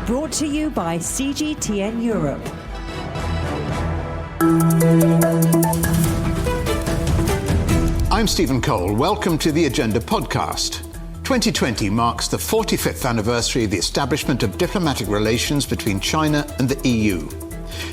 Brought to you by CGTN Europe. I'm Stephen Cole. Welcome to the Agenda podcast. 2020 marks the 45th anniversary of the establishment of diplomatic relations between China and the EU.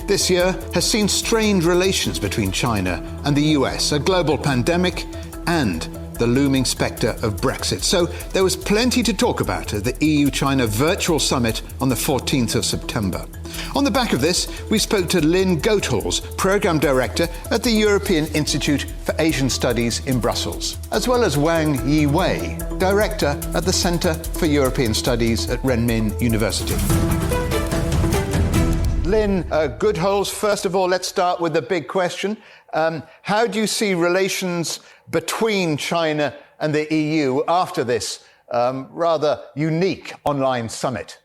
This year has seen strained relations between China and the US, a global pandemic, and the looming spectre of Brexit. So there was plenty to talk about at the EU-China virtual summit on the 14th of September. On the back of this, we spoke to Lin Goethals, Programme Director at the European Institute for Asian Studies in Brussels, as well as Wang Yiwei, Director at the Centre for European Studies at Renmin University. Lin Goethals, first of all, let's start with the big question. How do you see relations between China and the EU after this rather unique online summit?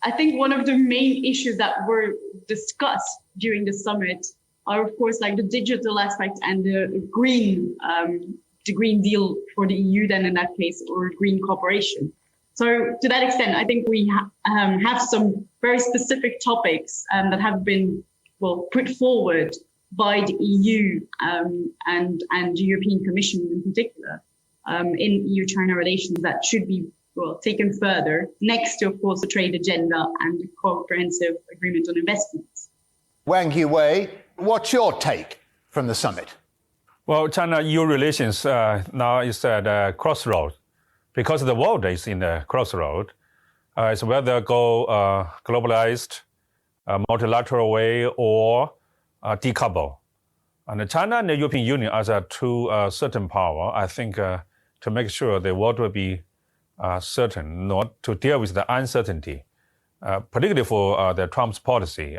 I think one of the main issues that were discussed during the summit are, of course, like the digital aspect and the Green Deal for the EU, then in that case, or green cooperation. So to that extent, I think we have some very specific topics that have been put forward by the EU and the European Commission in particular in EU-China relations that should be taken further, next to, of course, the trade agenda and the comprehensive agreement on investments. Wang Yiwei, what's your take from the summit? Well, China-EU relations now is at a crossroad because the world is in a crossroad. It's whether go globalized, multilateral way, or decouple. And China and the European Union as a two certain power, I think, to make sure the world will be certain, not to deal with the uncertainty, particularly for the Trump's policy,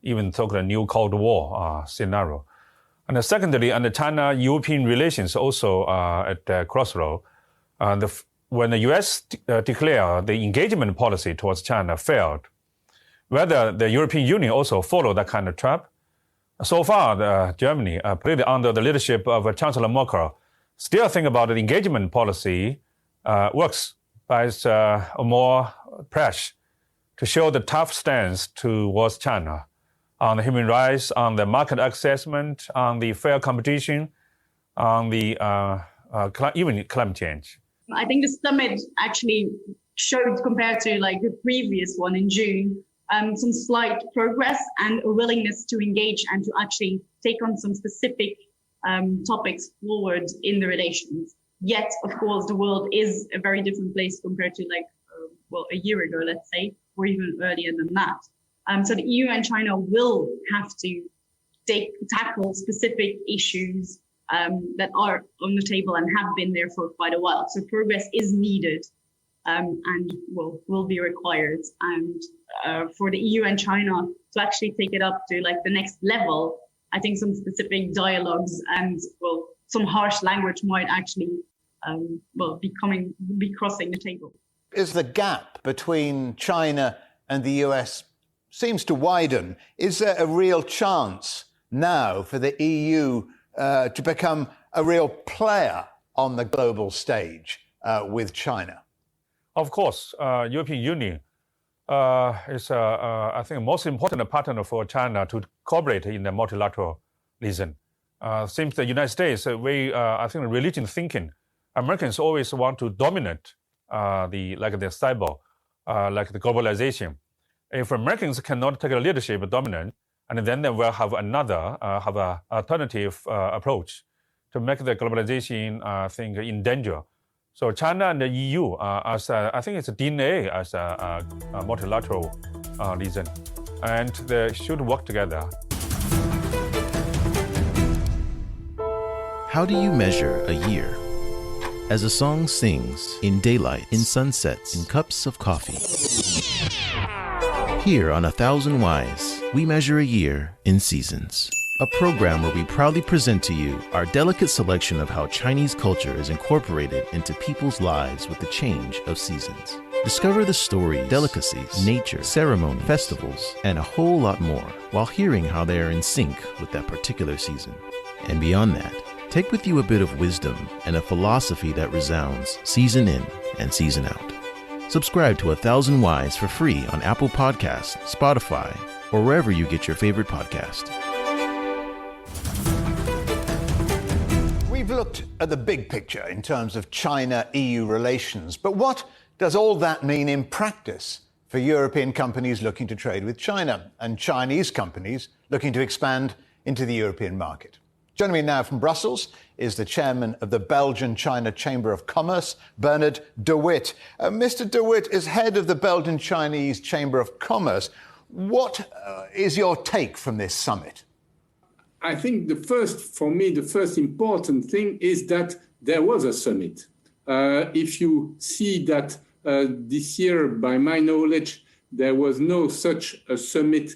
even talk the new Cold War scenario. And secondly, and the China-European relations also at the crossroad. When the U.S. declared the engagement policy towards China failed, whether the European Union also followed that kind of trap. So far, Germany, particularly under the leadership of Chancellor Merkel, still think about the engagement policy works by more pressure to show the tough stance towards China on the human rights, on the market assessment, on the fair competition, on the even climate change. I think the summit actually showed, compared to like the previous one in June, some slight progress and a willingness to engage and to actually take on some specific topics forward in the relations. Yet, of course, the world is a very different place compared to a year ago, let's say, or even earlier than that. So the EU and China will have to tackle specific issues that are on the table and have been there for quite a while. So progress is needed and will be required. And for the EU and China to actually take it up to like the next level, I think some specific dialogues and some harsh language might actually be crossing the table. As the gap between China and the US seems to widen, is there a real chance now for the EU to become a real player on the global stage with China? Of course, European Union is, I think, most important partner for China to cooperate in the multilateralism. Since the United States, I think, religion thinking, Americans always want to dominate the cyber, like the globalization. If Americans cannot take a leadership dominant, and then they will have another, have an alternative approach to make the globalization thing in danger. So China and the EU, I think it's a DNA as a multilateral reason, and they should work together. How do you measure a year? As a song sings, in daylight, in sunsets, in cups of coffee. Here on 1,000 Whys, we measure a year in seasons. A program where we proudly present to you our delicate selection of how Chinese culture is incorporated into people's lives with the change of seasons. Discover the stories, delicacies, nature, ceremony, festivals, and a whole lot more while hearing how they are in sync with that particular season. And beyond that, take with you a bit of wisdom and a philosophy that resounds season in and season out. Subscribe to 1000 Whys for free on Apple Podcasts, Spotify, or wherever you get your favorite podcast. We've looked at the big picture in terms of China-EU relations, but what does all that mean in practice for European companies looking to trade with China and Chinese companies looking to expand into the European market? Joining me now from Brussels is the chairman of the Belgian-Chinese Chamber of Commerce, Bernard Dewit. Mr. Dewit is head of the Belgian-Chinese Chamber of Commerce. What is your take from this summit? I think the first important thing is that there was a summit. If you see that this year, by my knowledge, there was no such a summit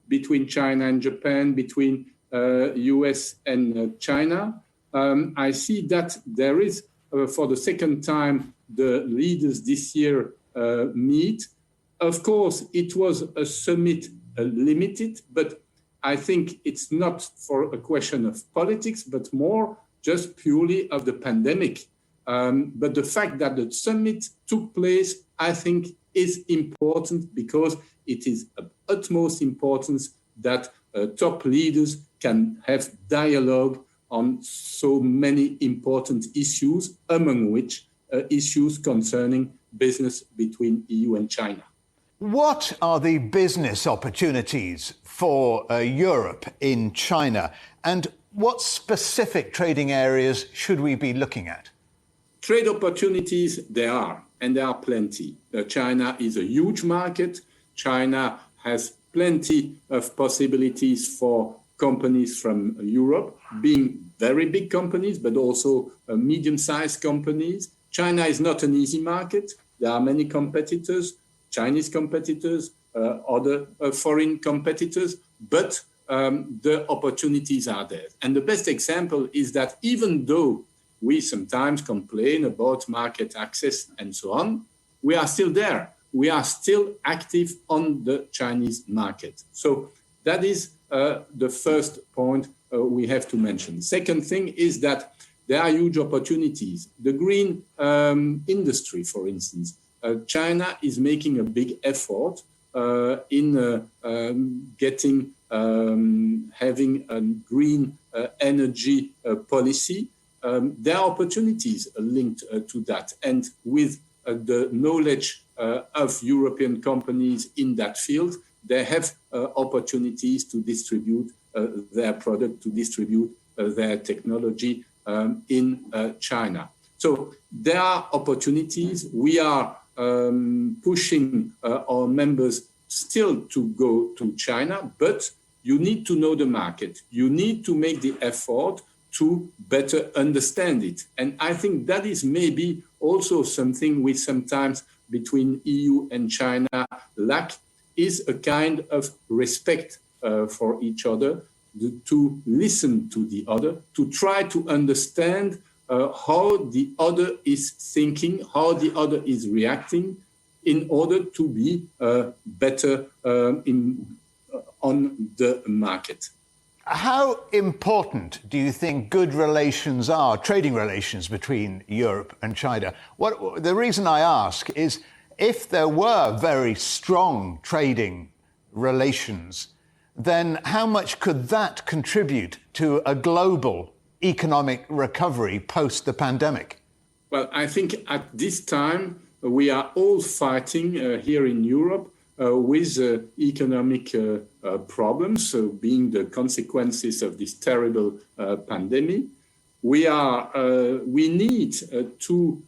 between China and Japan, between US and China. I see that there is, for the second time, the leaders this year meet. Of course, it was a summit limited, but I think it's not for a question of politics, but more just purely of the pandemic. But the fact that the summit took place, I think, is important because it is of utmost importance that top leaders can have dialogue on so many important issues, among which issues concerning business between EU and China. What are the business opportunities for Europe in China, and what specific trading areas should we be looking at? Trade opportunities, there are, and there are plenty. China is a huge market. China has plenty of possibilities for companies from Europe, being very big companies, but also medium-sized companies. China is not an easy market. There are many competitors, Chinese competitors, other foreign competitors, but the opportunities are there. And the best example is that even though we sometimes complain about market access and so on, we are still there. We are still active on the Chinese market. So that is the first point we have to mention. Second thing is that there are huge opportunities. The green industry, for instance, China is making a big effort in having a green energy policy. There are opportunities linked to that. And with the knowledge of European companies in that field, they have opportunities to distribute their product, to distribute their technology in China. So there are opportunities. We are pushing our members still to go to China, but you need to know the market. You need to make the effort to better understand it. And I think that is maybe also something we sometimes between EU and China lack, is a kind of respect for each other, to listen to the other, to try to understand how the other is thinking, how the other is reacting, in order to be better on the market. How important do you think good relations are, trading relations between Europe and China? The reason I ask is, if there were very strong trading relations, then how much could that contribute to a global economic recovery post the pandemic? Well, I think at this time, we are all fighting here in Europe with economic problems, being the consequences of this terrible pandemic. We need to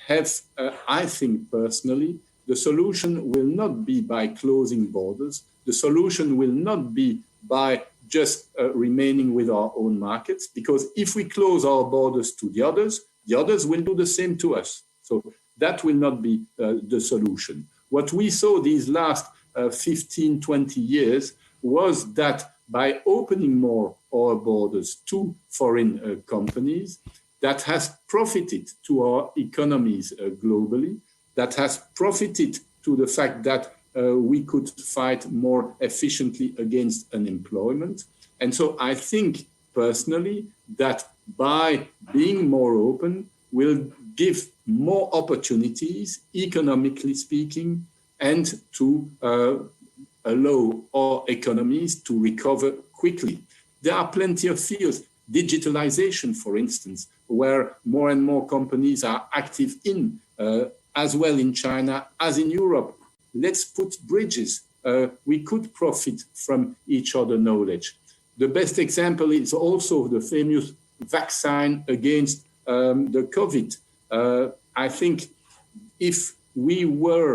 have, I think personally, the solution will not be by closing borders. The solution will not be by just remaining with our own markets, because if we close our borders to the others will do the same to us. So that will not be the solution. What we saw these last 15, 20 years was that by opening more our borders to foreign companies, that has profited to our economies globally, that has profited to the fact that we could fight more efficiently against unemployment. And so I think personally that by being more open, we'll give more opportunities, economically speaking, and to allow our economies to recover quickly. There are plenty of fields, digitalization, for instance, where more and more companies are active in, as well in China as in Europe. Let's put bridges. We could profit from each other's knowledge. The best example is also the famous vaccine against the COVID. I think if we were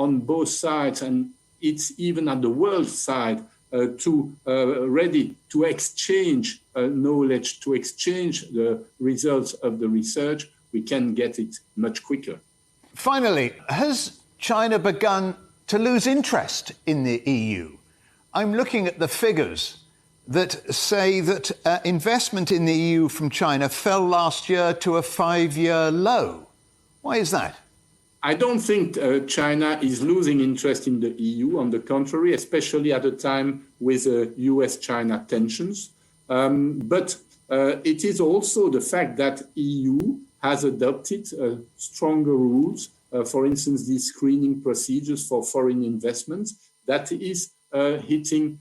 on both sides, and it's even at the world side, ready to exchange knowledge, to exchange the results of the research, we can get it much quicker. Finally, has China begun to lose interest in the EU? I'm looking at the figures that say that investment in the EU from China fell last year to a 5-year low. Why is that? I don't think China is losing interest in the EU. On the contrary, especially at a time with US-China tensions. But it is also the fact that EU has adopted stronger rules, for instance, these screening procedures for foreign investments, that is hitting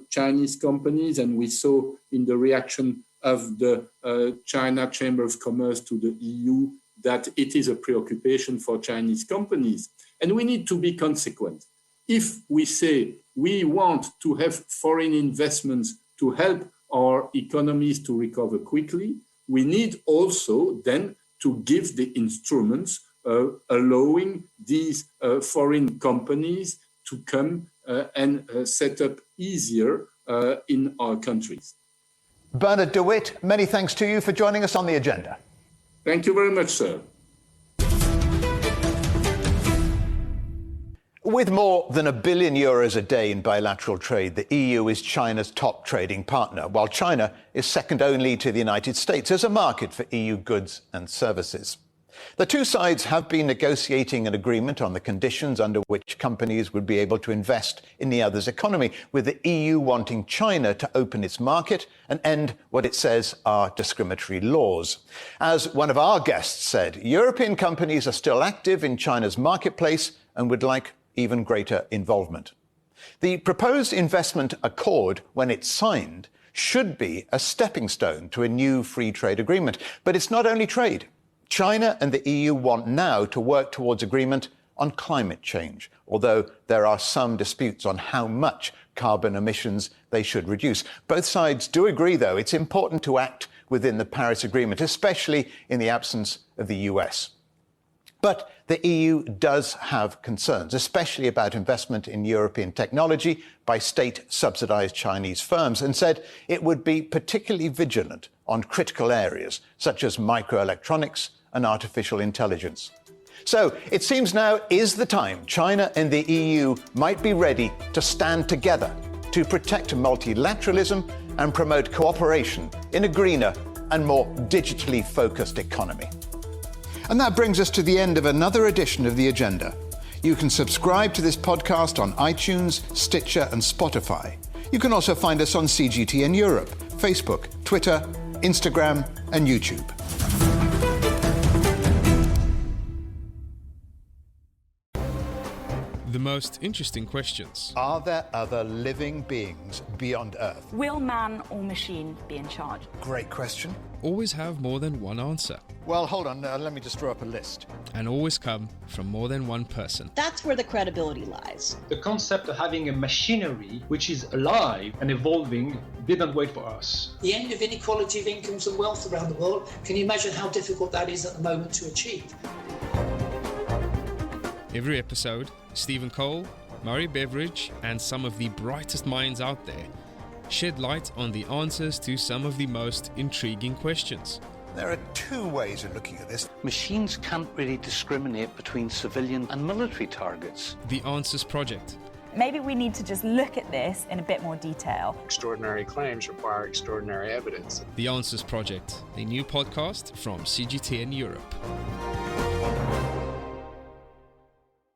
Chinese companies. And we saw in the reaction of the China Chamber of Commerce to the EU that it is a preoccupation for Chinese companies. And we need to be consequent. If we say we want to have foreign investments to help our economies to recover quickly, we need also then to give the instruments allowing these foreign companies to come and set up easier in our countries. Bernard Dewit, many thanks to you for joining us on The Agenda. Thank you very much, sir. With more than €1 billion a day in bilateral trade, the EU is China's top trading partner, while China is second only to the United States as a market for EU goods and services. The two sides have been negotiating an agreement on the conditions under which companies would be able to invest in the other's economy, with the EU wanting China to open its market and end what it says are discriminatory laws. As one of our guests said, European companies are still active in China's marketplace and would like even greater involvement. The proposed investment accord, when it's signed, should be a stepping stone to a new free trade agreement. But it's not only trade. China and the EU want now to work towards agreement on climate change, although there are some disputes on how much carbon emissions they should reduce. Both sides do agree, though, it's important to act within the Paris Agreement, especially in the absence of the US. But the EU does have concerns, especially about investment in European technology by state-subsidized Chinese firms, and said it would be particularly vigilant on critical areas such as microelectronics and artificial intelligence. So it seems now is the time China and the EU might be ready to stand together to protect multilateralism and promote cooperation in a greener and more digitally focused economy. And that brings us to the end of another edition of The Agenda. You can subscribe to this podcast on iTunes, Stitcher and Spotify. You can also find us on CGTN Europe, Facebook, Twitter, Instagram and YouTube. The most interesting questions. Are there other living beings beyond Earth? Will man or machine be in charge? Great question. Always have more than one answer. Well, hold on, let me just draw up a list. And always come from more than one person. That's where the credibility lies. The concept of having a machinery which is alive and evolving didn't wait for us. The end of inequality of incomes and wealth around the world, can you imagine how difficult that is at the moment to achieve? Every episode, Stephen Cole, Murray Beveridge, and some of the brightest minds out there shed light on the answers to some of the most intriguing questions. There are two ways of looking at this. Machines can't really discriminate between civilian and military targets. The Answers Project. Maybe we need to just look at this in a bit more detail. Extraordinary claims require extraordinary evidence. The Answers Project, a new podcast from CGTN Europe.